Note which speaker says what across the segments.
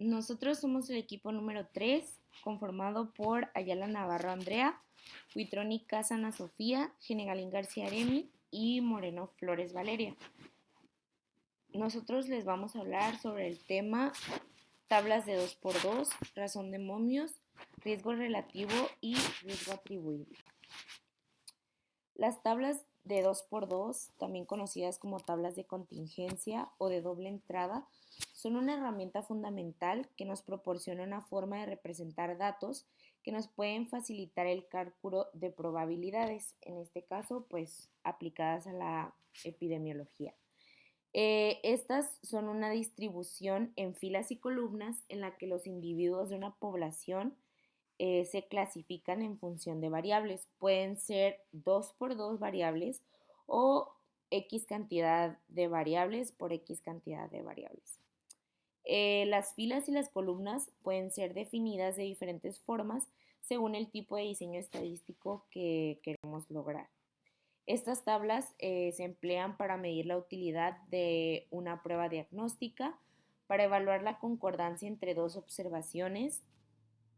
Speaker 1: Nosotros somos el equipo número 3, conformado por Ayala Navarro Andrea, Huitroni Casa Ana Sofía, Genegalín García Aremi y Moreno Flores Valeria. Nosotros les vamos a hablar sobre el tema tablas de 2x2, razón de momios, riesgo relativo y riesgo atribuible. Las tablas de 2x2, también conocidas como tablas de contingencia o de doble entrada, son una herramienta fundamental que nos proporciona una forma de representar datos que nos pueden facilitar el cálculo de probabilidades, en este caso, pues aplicadas a la epidemiología. Estas son una distribución en filas y columnas en la que los individuos de una población se clasifican en función de variables. Pueden ser 2x2 variables o X cantidad de variables por X cantidad de variables. Las filas y las columnas pueden ser definidas de diferentes formas según el tipo de diseño estadístico que queremos lograr. Estas tablas se emplean para medir la utilidad de una prueba diagnóstica, para evaluar la concordancia entre dos observaciones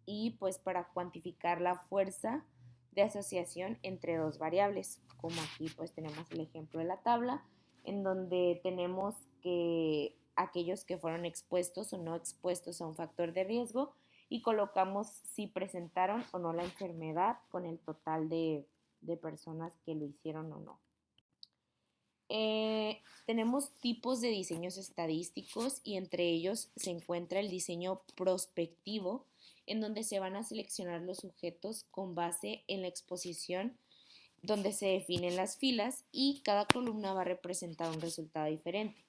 Speaker 1: y pues para cuantificar la fuerza de asociación entre dos variables, como aquí pues tenemos el ejemplo de la tabla, en donde tenemos que aquellos que fueron expuestos o no expuestos a un factor de riesgo y colocamos si presentaron o no la enfermedad con el total de personas que lo hicieron o no. Tenemos tipos de diseños estadísticos y entre ellos se encuentra el diseño prospectivo, en donde se van a seleccionar los sujetos con base en la exposición donde se definen las filas y cada columna va a representar un resultado diferente.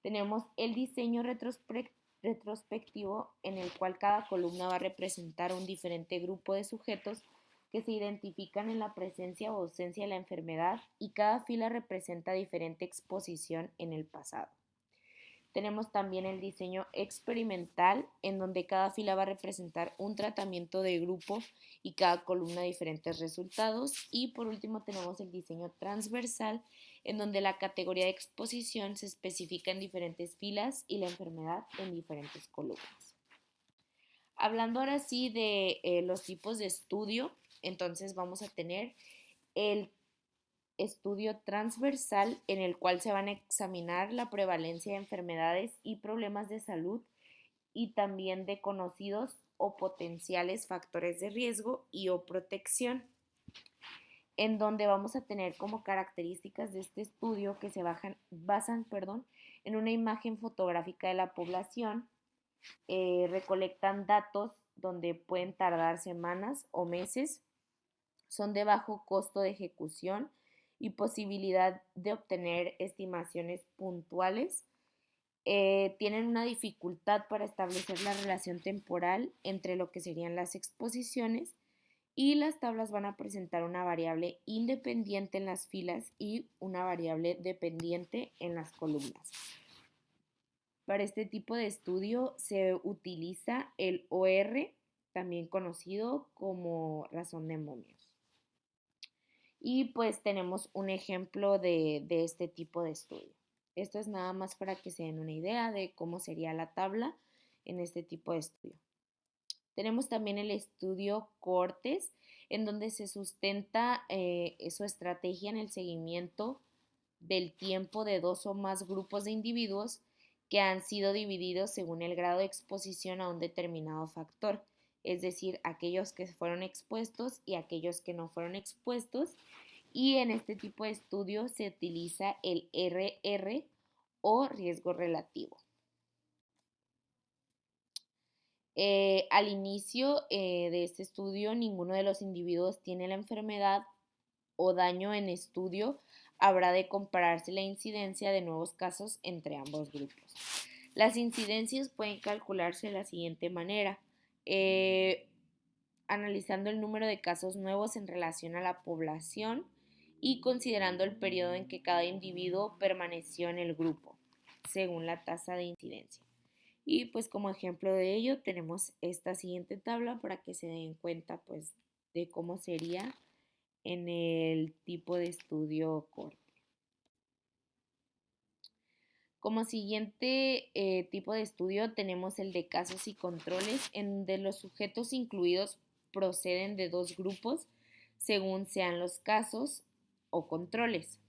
Speaker 1: Tenemos el diseño retrospectivo, en el cual cada columna va a representar un diferente grupo de sujetos que se identifican en la presencia o ausencia de la enfermedad y cada fila representa diferente exposición en el pasado. Tenemos también el diseño experimental, en donde cada fila va a representar un tratamiento de grupo y cada columna diferentes resultados. Y por último tenemos el diseño transversal, en donde la categoría de exposición se especifica en diferentes filas y la enfermedad en diferentes columnas. Hablando ahora sí de los tipos de estudio, entonces vamos a tener el estudio transversal, en el cual se van a examinar la prevalencia de enfermedades y problemas de salud y también de conocidos o potenciales factores de riesgo y o protección, en donde vamos a tener como características de este estudio que se basan en una imagen fotográfica de la población, recolectan datos donde pueden tardar semanas o meses, son de bajo costo de ejecución y posibilidad de obtener estimaciones puntuales. Tienen una dificultad para establecer la relación temporal entre lo que serían las exposiciones y las tablas van a presentar una variable independiente en las filas y una variable dependiente en las columnas. Para este tipo de estudio se utiliza el OR, también conocido como razón de momios. Y pues tenemos un ejemplo de este tipo de estudio. Esto es nada más para que se den una idea de cómo sería la tabla en este tipo de estudio. Tenemos también el estudio CORTES, en donde se sustenta su estrategia en el seguimiento del tiempo de dos o más grupos de individuos que han sido divididos según el grado de exposición a un determinado factor, es decir, aquellos que fueron expuestos y aquellos que no fueron expuestos. Y en este tipo de estudio se utiliza el RR o riesgo relativo. Al inicio de este estudio, ninguno de los individuos tiene la enfermedad o daño en estudio. Habrá de compararse la incidencia de nuevos casos entre ambos grupos. Las incidencias pueden calcularse de la siguiente manera. Analizando el número de casos nuevos en relación a la población y considerando el periodo en que cada individuo permaneció en el grupo, según la tasa de incidencia. Y pues como ejemplo de ello tenemos esta siguiente tabla para que se den cuenta pues de cómo sería en el tipo de estudio corte. Como siguiente tipo de estudio tenemos el de casos y controles, en donde los sujetos incluidos proceden de dos grupos según sean los casos o controles.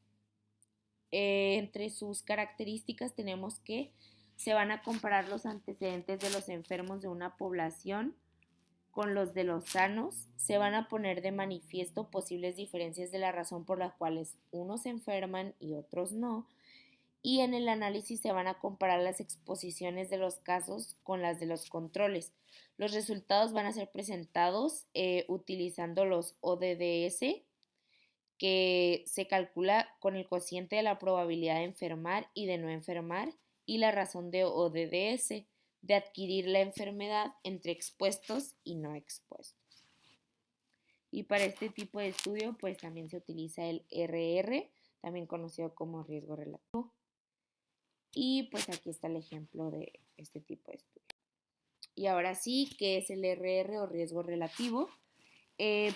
Speaker 1: Entre sus características tenemos que se van a comparar los antecedentes de los enfermos de una población con los de los sanos, se van a poner de manifiesto posibles diferencias de la razón por las cuales unos se enferman y otros no, y en el análisis se van a comparar las exposiciones de los casos con las de los controles. Los resultados van a ser presentados utilizando los ODDS, que se calcula con el cociente de la probabilidad de enfermar y de no enfermar, y la razón de ODDS, de adquirir la enfermedad entre expuestos y no expuestos. Y para este tipo de estudio, pues también se utiliza el RR, también conocido como riesgo relativo. Y pues aquí está el ejemplo de este tipo de estudio. Y ahora sí, ¿qué es el RR o riesgo relativo?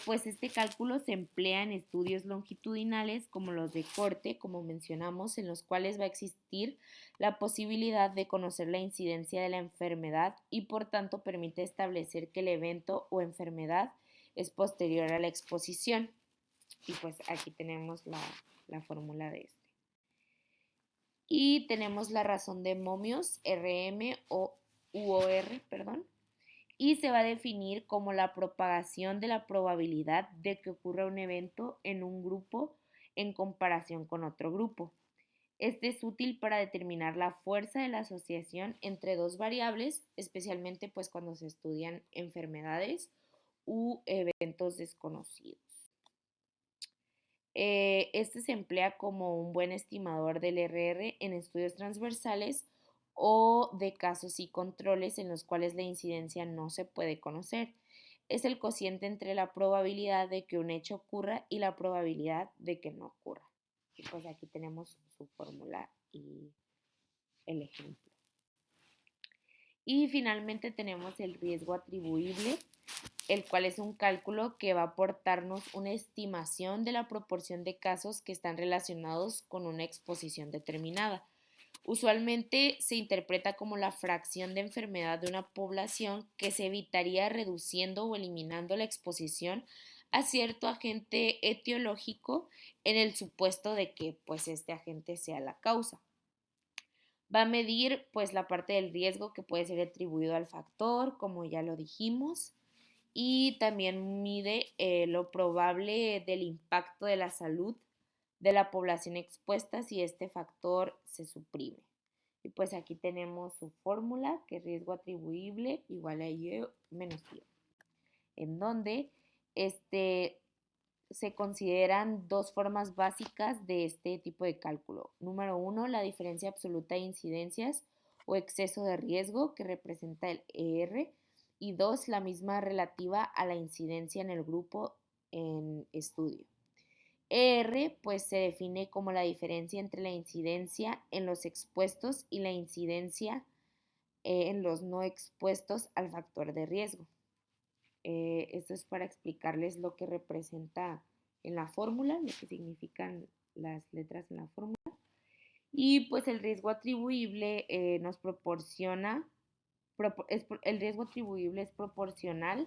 Speaker 1: Pues este cálculo se emplea en estudios longitudinales como los de corte, como mencionamos, en los cuales va a existir la posibilidad de conocer la incidencia de la enfermedad y por tanto permite establecer que el evento o enfermedad es posterior a la exposición. Y pues aquí tenemos la fórmula de este. Y tenemos la razón de momios, RM o UOR, perdón, y se va a definir como la propagación de la probabilidad de que ocurra un evento en un grupo en comparación con otro grupo. Este es útil para determinar la fuerza de la asociación entre dos variables, especialmente pues cuando se estudian enfermedades u eventos desconocidos. Este se emplea como un buen estimador del RR en estudios transversales o de casos y controles en los cuales la incidencia no se puede conocer. Es el cociente entre la probabilidad de que un hecho ocurra y la probabilidad de que no ocurra. Y pues aquí tenemos su fórmula y el ejemplo. Y finalmente tenemos el riesgo atribuible, el cual es un cálculo que va a aportarnos una estimación de la proporción de casos que están relacionados con una exposición determinada. Usualmente se interpreta como la fracción de enfermedad de una población que se evitaría reduciendo o eliminando la exposición a cierto agente etiológico en el supuesto de que pues este agente sea la causa. Va a medir pues la parte del riesgo que puede ser atribuido al factor, como ya lo dijimos, y también mide lo probable del impacto de la salud de la población expuesta si este factor se suprime. Y pues aquí tenemos su fórmula, que es riesgo atribuible igual a Y menos Y, en donde se consideran dos formas básicas de este tipo de cálculo. Número uno, la diferencia absoluta de incidencias o exceso de riesgo que representa el ER. Y dos, la misma relativa a la incidencia en el grupo en estudio. ER pues se define como la diferencia entre la incidencia en los expuestos y la incidencia en los no expuestos al factor de riesgo. Esto es para explicarles lo que representa en la fórmula, lo que significan las letras en la fórmula. Y pues el riesgo atribuible nos proporciona, el riesgo atribuible es proporcional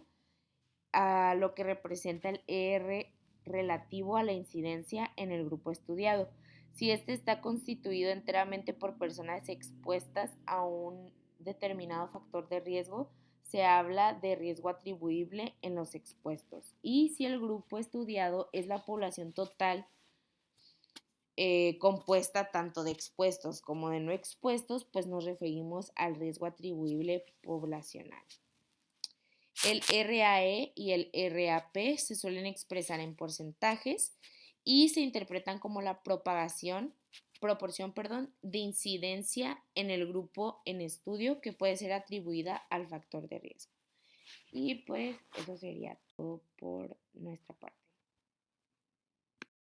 Speaker 1: a lo que representa el ER relativo a la incidencia en el grupo estudiado. Si este está constituido enteramente por personas expuestas a un determinado factor de riesgo, se habla de riesgo atribuible en los expuestos. Y si el grupo estudiado es la población total compuesta tanto de expuestos como de no expuestos, pues nos referimos al riesgo atribuible poblacional. El RAE y el RAP se suelen expresar en porcentajes y se interpretan como la proporción de incidencia en el grupo en estudio que puede ser atribuida al factor de riesgo. Y pues eso sería todo por nuestra parte.